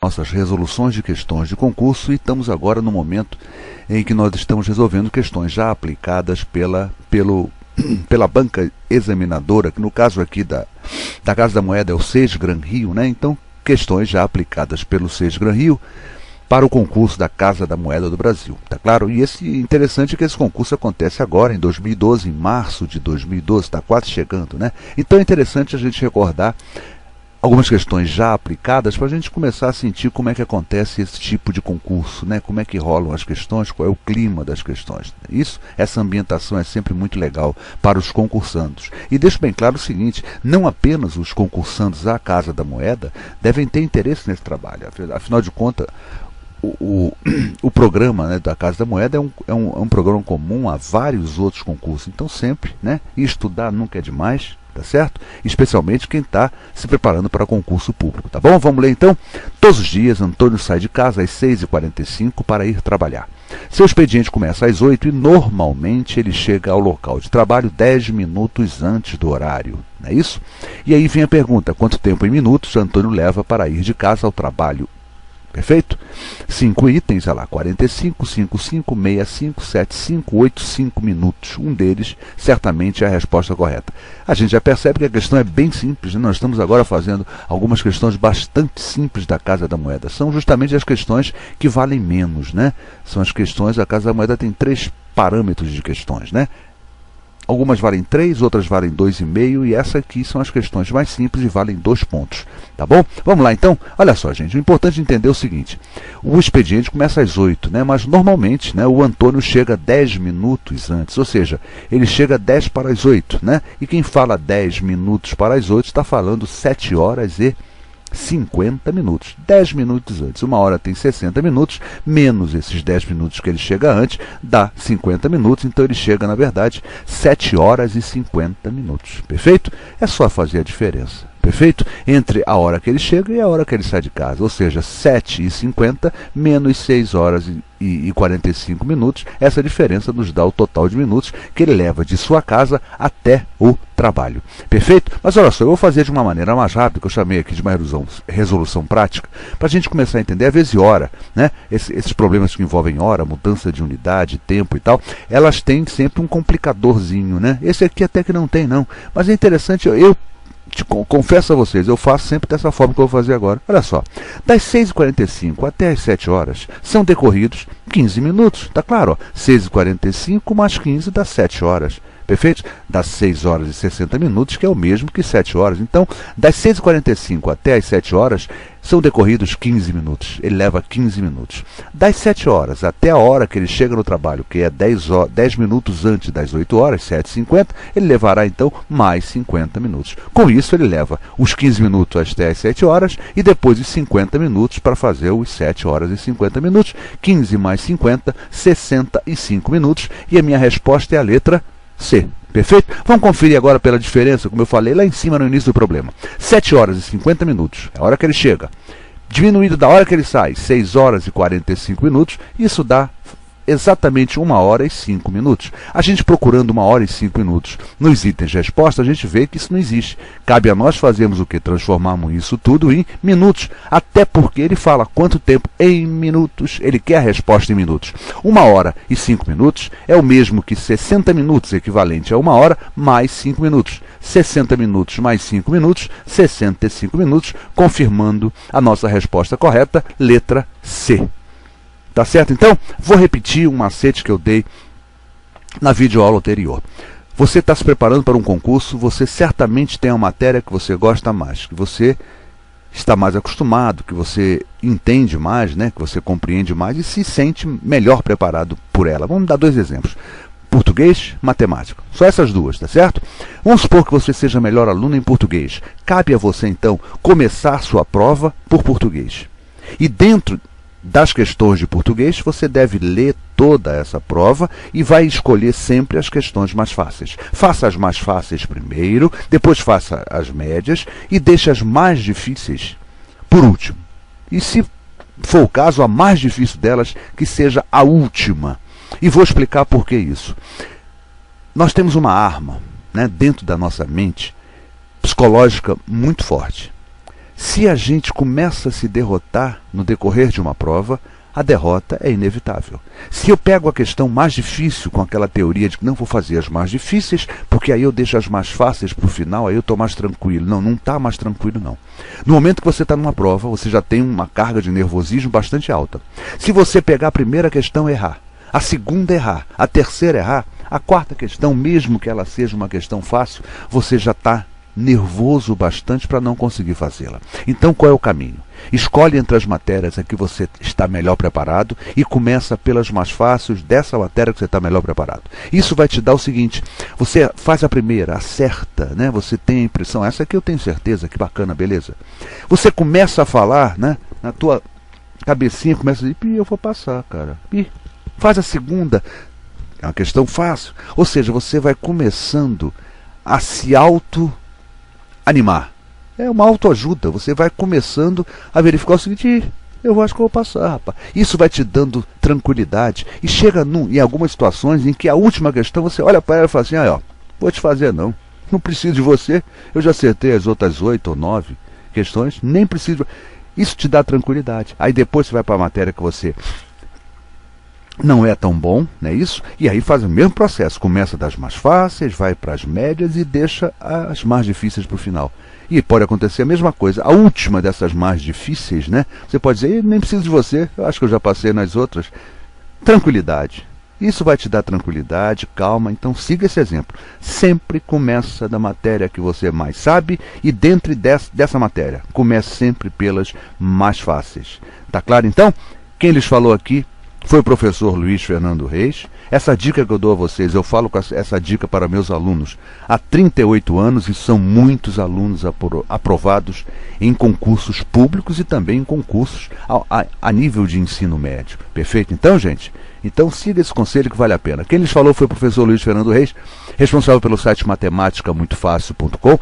nossas resoluções de questões de concurso e estamos agora no momento em que nós estamos resolvendo questões já aplicadas pela banca examinadora, que no caso aqui da Casa da Moeda é o SESGRAN Rio, né? Então, questões já aplicadas pelo SESGRAN Rio para o concurso da Casa da Moeda do Brasil, tá claro? E interessante é que esse concurso acontece agora, em 2012, em março de 2012, está quase chegando, né? Então é interessante a gente recordar algumas questões já aplicadas para a gente começar a sentir como é que acontece esse tipo de concurso, né? Como é que rolam as questões, qual é o clima das questões. Essa ambientação é sempre muito legal para os concursandos. E deixo bem claro o seguinte, não apenas os concursandos à Casa da Moeda devem ter interesse nesse trabalho, afinal de contas, o programa, né, da Casa da Moeda é um programa comum a vários outros concursos, então sempre, né, estudar nunca é demais, tá certo? Especialmente quem está se preparando para concurso público, tá bom? Vamos ler então? Todos os dias, Antônio sai de casa às 6h45 para ir trabalhar. Seu expediente começa às 8 e normalmente ele chega ao local de trabalho 10 minutos antes do horário, não é isso? E aí vem a pergunta, quanto tempo em minutos Antônio leva para ir de casa ao trabalho? Perfeito? 5 itens, olha lá, 45, 55, 65, 75, 85 minutos. Um deles, certamente, é a resposta correta. A gente já percebe que a questão é bem simples, né? Nós estamos agora fazendo algumas questões bastante simples da Casa da Moeda. São justamente as questões que valem menos, né? São as questões, a Casa da Moeda tem 3 parâmetros de questões, né? Algumas valem 3, outras valem 2,5 e essa aqui são as questões mais simples e valem 2 pontos, tá bom? Vamos lá então? Olha só, gente, o importante é entender o seguinte, o expediente começa às 8, né? Mas normalmente, né, o Antônio chega 10 minutos antes, ou seja, ele chega 10 para as 8, né? E quem fala 10 minutos para as 8 está falando 7 horas e 50 minutos, 10 minutos antes. Uma hora tem 60 minutos, menos esses 10 minutos que ele chega antes, dá 50 minutos, então ele chega, na verdade, 7 horas e 50 minutos. Perfeito? É só fazer a diferença. Perfeito? Entre a hora que ele chega e a hora que ele sai de casa, ou seja, 7h50 menos 6 horas e 45 minutos, essa diferença nos dá o total de minutos que ele leva de sua casa até o trabalho. Perfeito? Mas olha só, eu vou fazer de uma maneira mais rápida, que eu chamei aqui de uma resolução prática, para a gente começar a entender a vez e hora, né? Esses problemas que envolvem hora, mudança de unidade, tempo e tal, elas têm sempre um complicadorzinho, né? Esse aqui até que não tem não, mas é interessante, eu confesso a vocês, eu faço sempre dessa forma que eu vou fazer agora. Olha só, das 6h45 até as 7 horas são decorridos 15 minutos, tá claro? 6h45 mais 15 dá 7 horas. Perfeito? Das 6 horas e 60 minutos, que é o mesmo que 7 horas. Então, das 6h45 até as 7 horas, são decorridos 15 minutos. Ele leva 15 minutos. Das 7 horas até a hora que ele chega no trabalho, que é 10 minutos antes das 8 horas, 7h50, ele levará, então, mais 50 minutos. Com isso, ele leva os 15 minutos até as 7 horas e depois os 50 minutos para fazer os 7 horas e 50 minutos. 15 mais 50, 65 minutos. E a minha resposta é a letra C. Perfeito? Vamos conferir agora pela diferença, como eu falei lá em cima no início do problema. 7 horas e 50 minutos, é a hora que ele chega. Diminuído da hora que ele sai, 6 horas e 45 minutos, isso dá exatamente 1 hora e 5 minutos. A gente procurando 1 hora e 5 minutos nos itens de resposta, a gente vê que isso não existe. Cabe a nós fazermos o que? Transformarmos isso tudo em minutos. Até porque ele fala quanto tempo em minutos. Ele quer a resposta em minutos. 1 hora e 5 minutos é o mesmo que 60 minutos, equivalente a 1 hora mais 5 minutos. 60 minutos mais 5 minutos, 65 minutos, confirmando a nossa resposta correta, letra C. Tá certo? Então, vou repetir um macete que eu dei na videoaula anterior. Você está se preparando para um concurso, você certamente tem uma matéria que você gosta mais, que você está mais acostumado, que você entende mais, né? Que você compreende mais e se sente melhor preparado por ela. Vamos dar 2 exemplos. Português, matemática. Só essas 2, tá certo? Vamos supor que você seja melhor aluno em português. Cabe a você, então, começar sua prova por português. E dentro das questões de português, você deve ler toda essa prova e vai escolher sempre as questões mais fáceis. Faça as mais fáceis primeiro, depois faça as médias e deixe as mais difíceis por último. E se for o caso, a mais difícil delas, que seja a última. E vou explicar por que isso. Nós temos uma arma, né, dentro da nossa mente psicológica muito forte. Se a gente começa a se derrotar no decorrer de uma prova, a derrota é inevitável. Se eu pego a questão mais difícil com aquela teoria de que não vou fazer as mais difíceis, porque aí eu deixo as mais fáceis para o final, aí eu estou mais tranquilo. Não, não está mais tranquilo não. No momento que você está numa prova, você já tem uma carga de nervosismo bastante alta. Se você pegar a primeira questão e errar, a segunda errar, a terceira errar, a quarta questão, mesmo que ela seja uma questão fácil, você já está nervoso bastante para não conseguir fazê-la. Então qual é o caminho? Escolhe entre as matérias em que você está melhor preparado e começa pelas mais fáceis dessa matéria que você está melhor preparado. Isso vai te dar o seguinte, você faz a primeira, acerta, né? Você tem a impressão, essa aqui eu tenho certeza, que bacana, beleza? Você começa a falar, né? Na tua cabecinha começa a dizer, eu vou passar, cara. Faz a segunda, é uma questão fácil. Ou seja, você vai começando a se animar. É uma autoajuda. Você vai começando a verificar o seguinte, eu acho que eu vou passar, rapaz. Isso vai te dando tranquilidade. E chega em algumas situações em que a última questão, você olha para ela e fala assim, vou te fazer não. Não preciso de você. Eu já acertei as outras 8 ou 9 questões. Nem preciso. Isso te dá tranquilidade. Aí depois você vai para a matéria que você não é tão bom, não é isso? E aí faz o mesmo processo, começa das mais fáceis, vai para as médias e deixa as mais difíceis para o final. E pode acontecer a mesma coisa, a última dessas mais difíceis, né? Você pode dizer, nem preciso de você, eu acho que eu já passei nas outras. Tranquilidade. Isso vai te dar tranquilidade, calma, então siga esse exemplo. Sempre começa da matéria que você mais sabe e dentro dessa matéria, comece sempre pelas mais fáceis. Tá claro então? Quem lhes falou aqui foi o professor Luiz Fernando Reis. Essa dica que eu dou a vocês, eu falo com essa dica para meus alunos há 38 anos e são muitos alunos aprovados em concursos públicos e também em concursos a nível de ensino médio. Perfeito? Então, gente, siga esse conselho que vale a pena. Quem lhes falou foi o professor Luiz Fernando Reis, responsável pelo site matemáticamuitofácil.com.